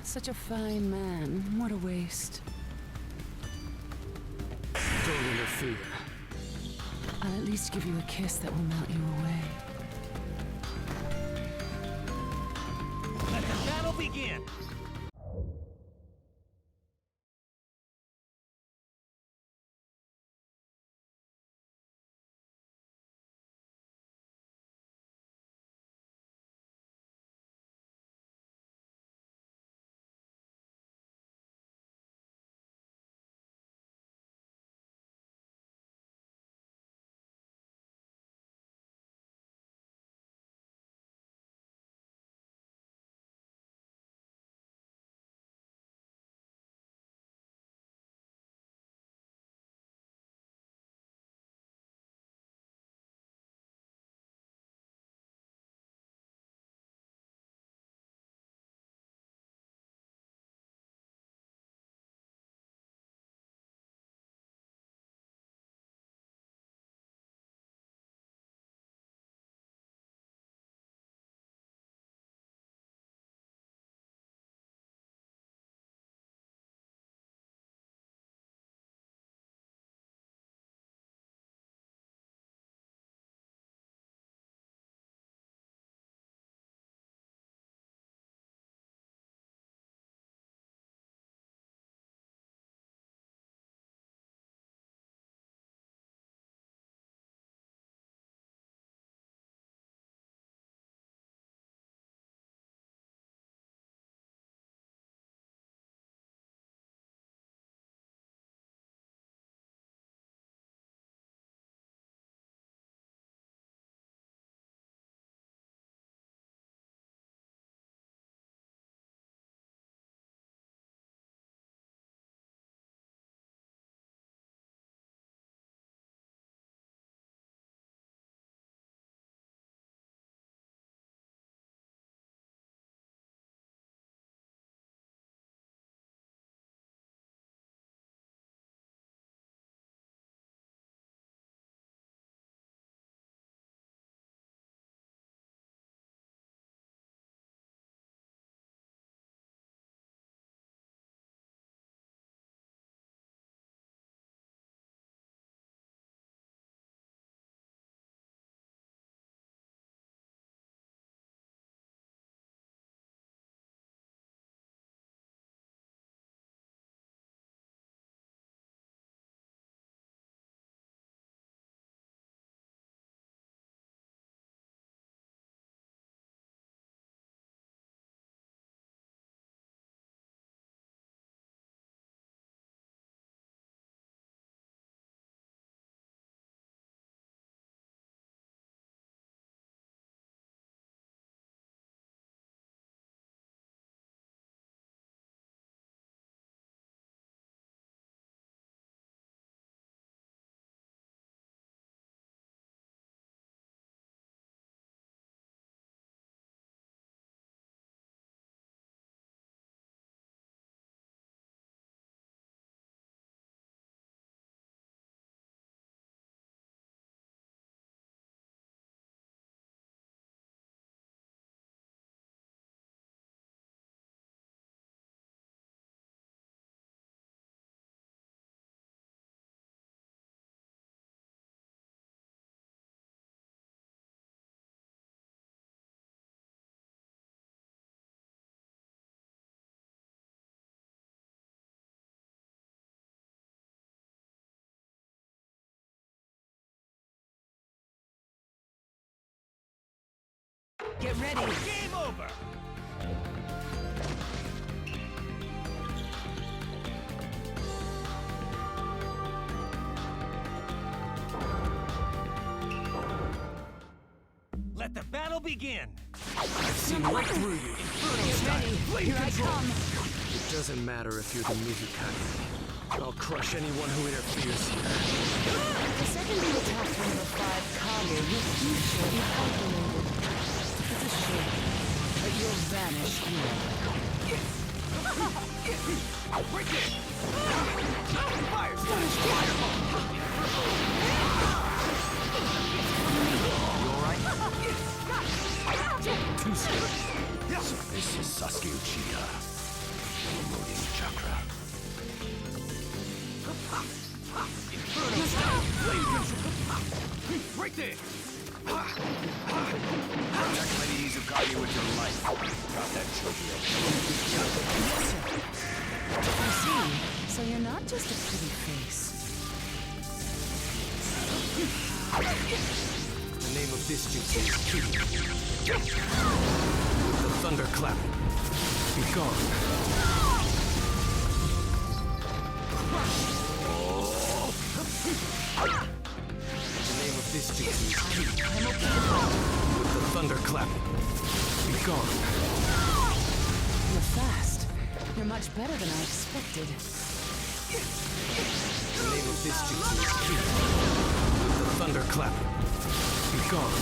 Such a fine man. What a waste. Don't interfere. I'll at least give you a kiss that will melt you away. Let the battle begin! Get ready! Game over! Let the battle begin! I've seen right through you. Get ready! Here I come! It doesn't matter if you're the Mizukage. I'll crush anyone who interferes here. The second you attack one of the 5 Kage, your future is calculated. It's a shame, but you'll vanish here. Break it! Fire slash! Fireball! You alright? Too soon. So this is Sasuke Uchiha. Inferno style! Flame Jutsu! Right there! Protect Lady Izukagi with your life. Got that, Chojiro? Yes, sir. I see. So you're not just a pretty face. The name of this jutsu is Ki. The thunderclap. Be gone. The name of this jutsu is Ki. With the thunderclap. Be gone. You're fast. You're much better than I expected. The name of this jutsu is Ki. With the thunderclap. Be gone.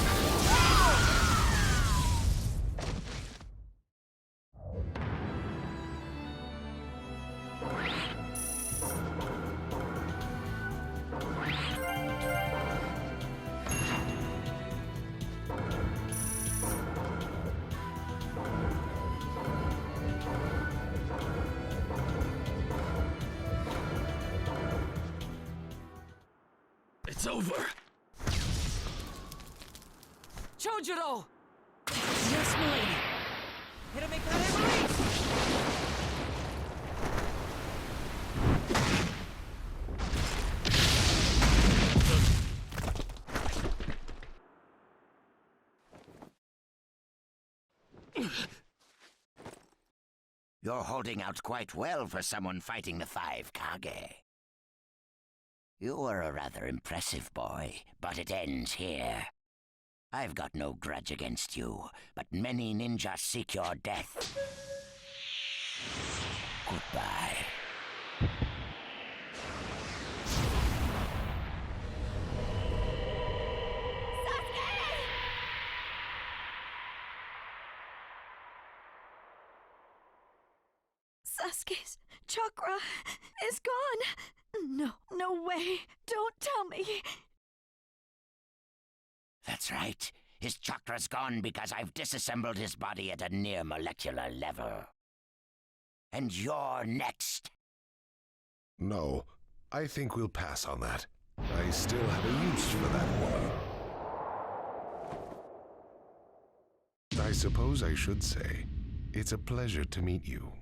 It's over. Chojiro! Yes, milady! Hiramekare release! You're holding out quite well for someone fighting the 5 Kage. You were a rather impressive boy, but it ends here. I've got no grudge against you, but many ninjas seek your death. Goodbye. Sasuke's chakra is gone. No way. Don't tell me. That's right. His chakra's gone because I've disassembled his body at a near molecular level. And you're next. No, I think we'll pass on that. I still have a use for that woman. I suppose I should say, it's a pleasure to meet you.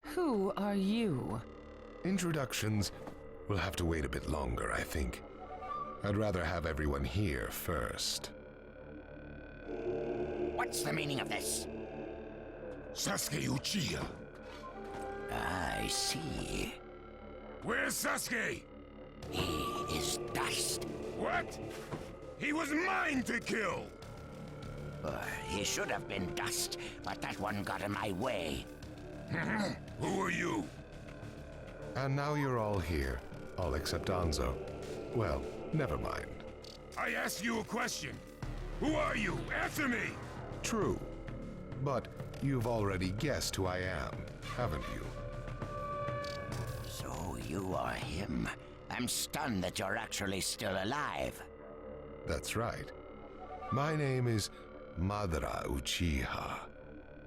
Who are you? Introductions will have to wait a bit longer, I think. I'd rather have everyone here first. What's the meaning of this? Sasuke Uchiha. I see. Where's Sasuke? He is dust. What? He was mine to kill! He should have been dust, but that one got in my way. Who are you? And now you're all here, all except Anzo. Well, never mind. I asked you a question. Who are you? Answer me! True. But you've already guessed who I am, haven't you? So you are him. I'm stunned that you're actually still alive. That's right. My name is Madara Uchiha.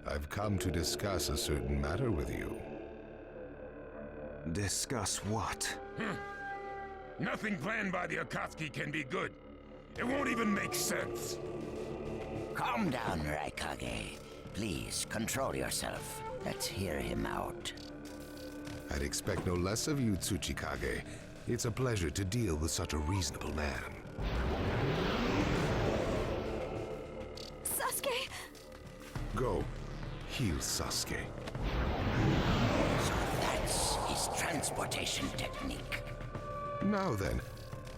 I've come to discuss a certain matter with you. Discuss what? Nothing planned by the Akatsuki can be good. It won't even make sense. Calm down, Raikage. Please, control yourself. Let's hear him out. I'd expect no less of you, Tsuchikage. It's a pleasure to deal with such a reasonable man. Sasuke! Go, heal Sasuke. So that's his transportation technique. Now then,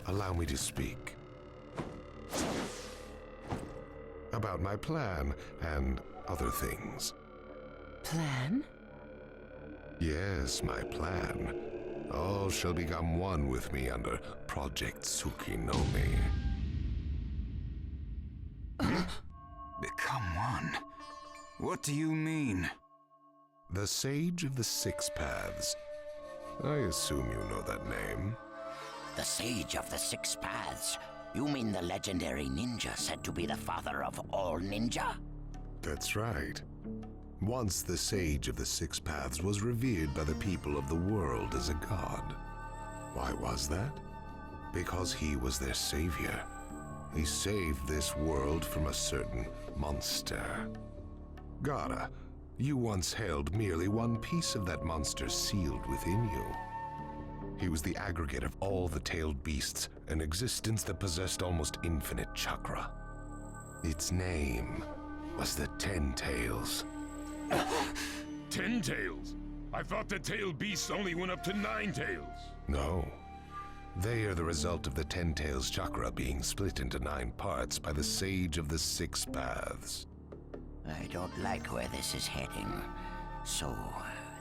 allow me to speak. About my plan and other things. Plan? Yes, my plan. All shall become one with me under Project Tsukinome. Become one? What do you mean? The Sage of the Six Paths. I assume you know that name. The Sage of the Six Paths. You mean the legendary ninja said to be the father of all ninja? That's right. Once the Sage of the Six Paths was revered by the people of the world as a god. Why was that? Because he was their savior. He saved this world from a certain monster. Gara, you once held merely one piece of that monster sealed within you. He was the aggregate of all the tailed beasts, an existence that possessed almost infinite chakra. Its name was the 10 Tails. 10 tails? I thought the tailed beasts only went up to 9 tails. No. They are the result of the 10 Tails chakra being split into 9 parts by the Sage of the Six Paths. I don't like where this is heading. So,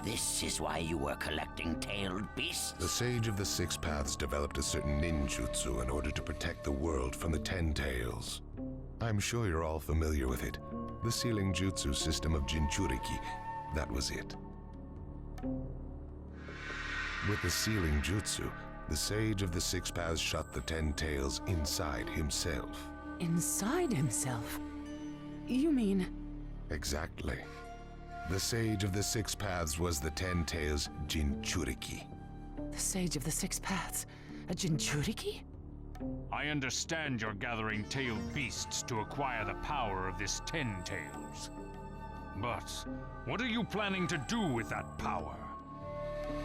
this is why you were collecting tailed beasts? The Sage of the Six Paths developed a certain ninjutsu in order to protect the world from the 10 Tails. I'm sure you're all familiar with it. The sealing jutsu system of Jinchuriki. That was it. With the sealing jutsu, the Sage of the Six Paths shut the 10 Tails inside himself. Inside himself? You mean... Exactly. The Sage of the Six Paths was the 10 Tails Jinchuriki. The Sage of the Six Paths? A Jinchuriki? I understand you're gathering tailed beasts to acquire the power of this 10 Tails. But what are you planning to do with that power?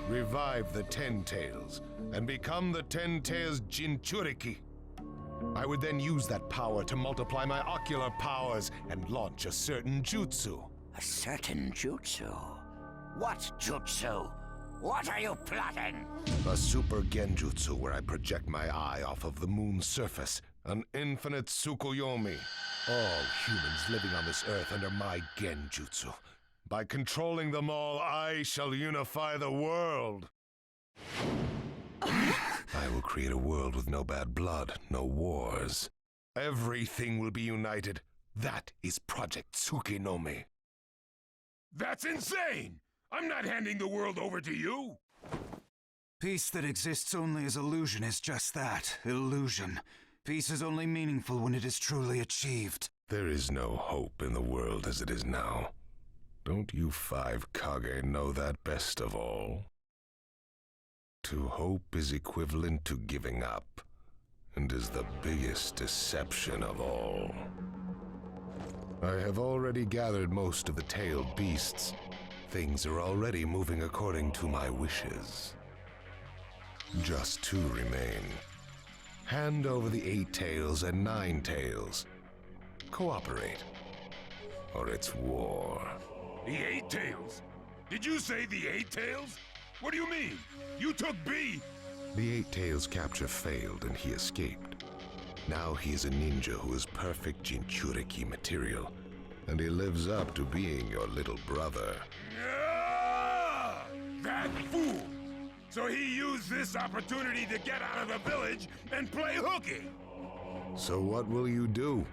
Revive the 10 Tails and become the 10 Tails Jinchuriki. I would then use that power to multiply my ocular powers and launch a certain jutsu. A certain jutsu? What jutsu? What are you plotting? A super genjutsu where I project my eye off of the moon's surface. An infinite Tsukuyomi. All humans living on this earth under my genjutsu. By controlling them all, I shall unify the world. I will create a world with no bad blood, no wars. Everything will be united. That is Project Tsukinomi. That's insane! I'm not handing the world over to you! Peace that exists only as illusion is just that, illusion. Peace is only meaningful when it is truly achieved. There is no hope in the world as it is now. Don't you 5 Kage know that best of all? To hope is equivalent to giving up, and is the biggest deception of all. I have already gathered most of the tailed beasts. Things are already moving according to my wishes. Just 2 remain. Hand over the 8 tails and 9 tails. Cooperate, or it's war. The 8 tails? Did you say the 8 tails? What do you mean? You took B! The 8 tails capture failed and he escaped. Now he is a ninja who is perfect Jinchuriki material, and he lives up to being your little brother. Ah! That fool! So he used this opportunity to get out of the village and play hooky! So what will you do?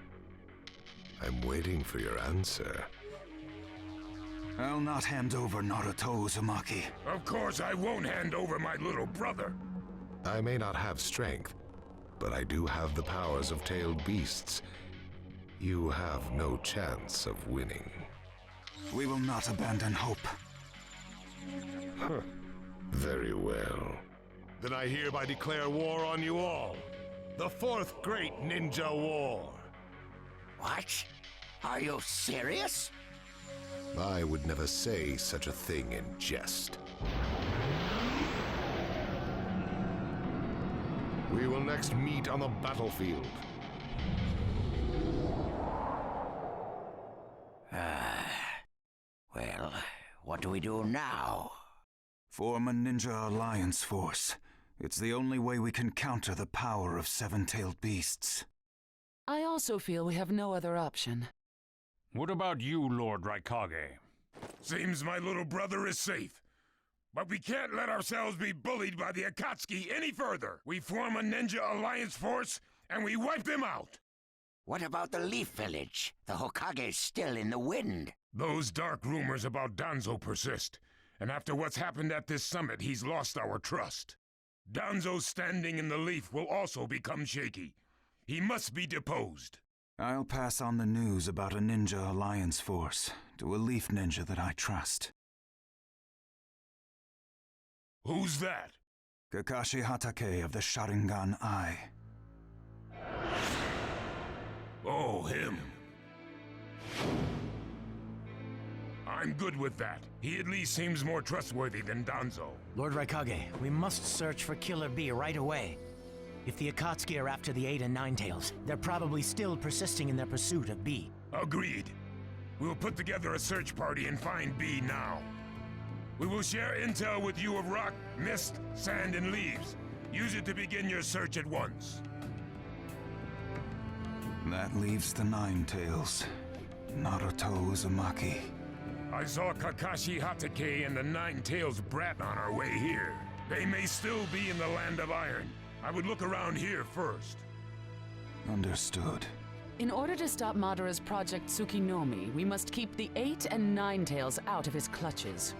I'm waiting for your answer. I'll not hand over Naruto Uzumaki. Of course I won't hand over my little brother. I may not have strength, but I do have the powers of tailed beasts. You have no chance of winning. We will not abandon hope. Very well. Then I hereby declare war on you all. The 4th Great Ninja War. What? Are you serious? I would never say such a thing in jest. We will next meet on the battlefield. Well, what do we do now? Form a ninja alliance force. It's the only way we can counter the power of 7-tailed beasts. I also feel we have no other option. What about you, Lord Raikage? Seems my little brother is safe. But we can't let ourselves be bullied by the Akatsuki any further. We form a ninja alliance force, and we wipe them out. What about the Leaf Village? The Hokage's still in the wind. Those dark rumors about Danzo persist, and after what's happened at this summit, he's lost our trust. Danzo's standing in the Leaf will also become shaky. He must be deposed. I'll pass on the news about a ninja alliance force to a leaf ninja that I trust. Who's that? Kakashi Hatake of the Sharingan Eye. Oh, him. I'm good with that. He at least seems more trustworthy than Danzo. Lord Raikage, we must search for Killer Bee right away. If the Akatsuki are after the 8 and 9 tails, they're probably still persisting in their pursuit of Bee. Agreed. We'll put together a search party and find B now. We will share intel with you of rock, mist, sand, and leaves. Use it to begin your search at once. That leaves the 9 tails. Naruto Uzumaki. I saw Kakashi Hatake and the Nine Tails brat on our way here. They may still be in the Land of Iron. I would look around here first. Understood. In order to stop Madara's Project Tsukinomi, we must keep the 8 and 9 tails out of his clutches.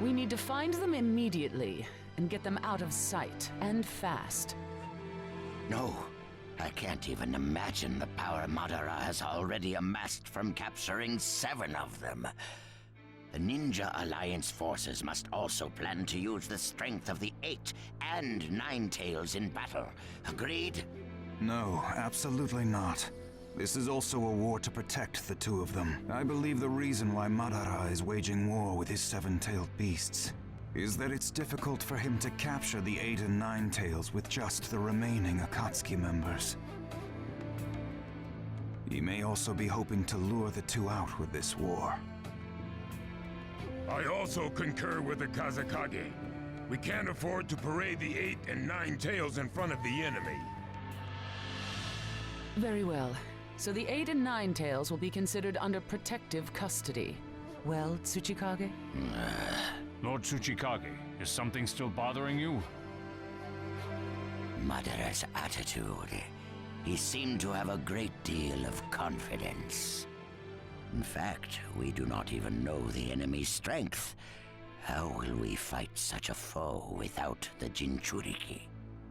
We need to find them immediately and get them out of sight, and fast. No, I can't even imagine the power Madara has already amassed from capturing 7 of them. The Ninja Alliance forces must also plan to use the strength of the 8 and 9 tails in battle. Agreed? No, absolutely not. This is also a war to protect the 2 of them. I believe the reason why Madara is waging war with his 7-tailed beasts is that it's difficult for him to capture the 8 and 9 tails with just the remaining Akatsuki members. He may also be hoping to lure the 2 out with this war. I also concur with the Kazekage. We can't afford to parade the 8 and 9 tails in front of the enemy. Very well. So the 8 and 9 tails will be considered under protective custody. Well, Tsuchikage? Lord Tsuchikage, is something still bothering you? Madara's attitude. He seemed to have a great deal of confidence. In fact, we do not even know the enemy's strength. How will we fight such a foe without the Jinchuriki?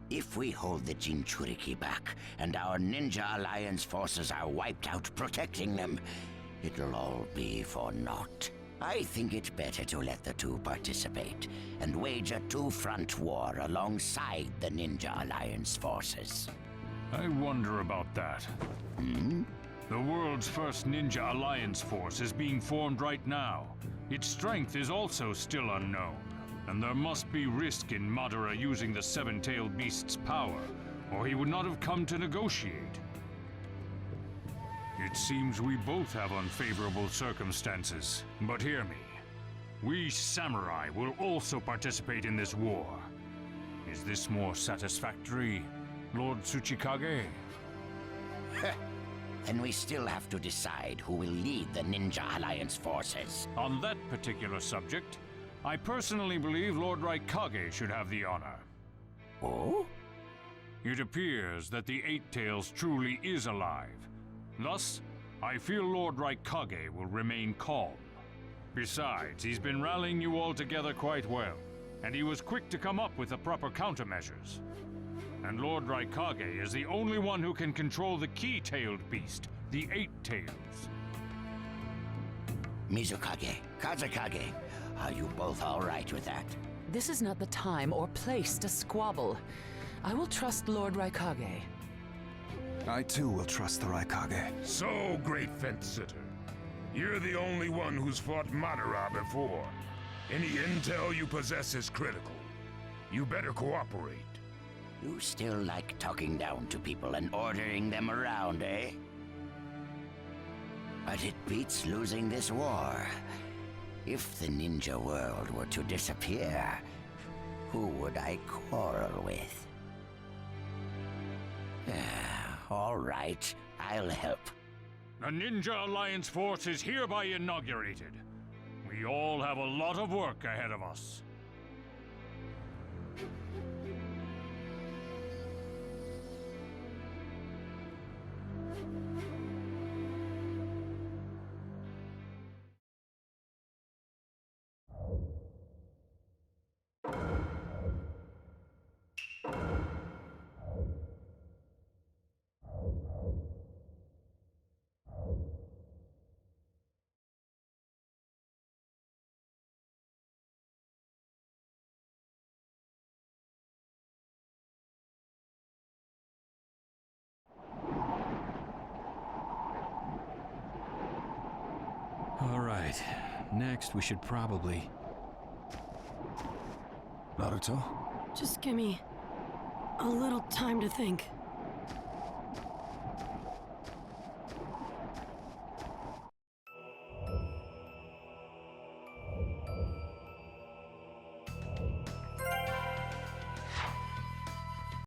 If we hold the Jinchuriki back, and our Ninja Alliance forces are wiped out protecting them, it'll all be for naught. I think it better to let the 2 participate, and wage a 2-front war alongside the Ninja Alliance forces. I wonder about that. The world's first Ninja Alliance force is being formed right now. Its strength is also still unknown, and there must be risk in Madara using the 7-tailed beast's power, or he would not have come to negotiate. It seems we both have unfavorable circumstances, but hear me. We samurai will also participate in this war. Is this more satisfactory, Lord Tsuchikage? Then we still have to decide who will lead the Ninja Alliance forces. On that particular subject, I personally believe Lord Raikage should have the honor. Oh? It appears that the 8 Tails truly is alive. Thus, I feel Lord Raikage will remain calm. Besides, he's been rallying you all together quite well, and he was quick to come up with the proper countermeasures. And Lord Raikage is the only one who can control the key-tailed beast, the 8 Tails. Mizukage, Kazekage, are you both all right with that? This is not the time or place to squabble. I will trust Lord Raikage. I too will trust the Raikage. So, great fence-sitter. You're the only one who's fought Madara before. Any intel you possess is critical. You better cooperate. You still like talking down to people and ordering them around, eh? But it beats losing this war. If the ninja world were to disappear, who would I quarrel with? All right, I'll help. The Ninja Alliance force is hereby inaugurated. We all have a lot of work ahead of us. Alright, next we should probably... Naruto? Just give me a little time to think.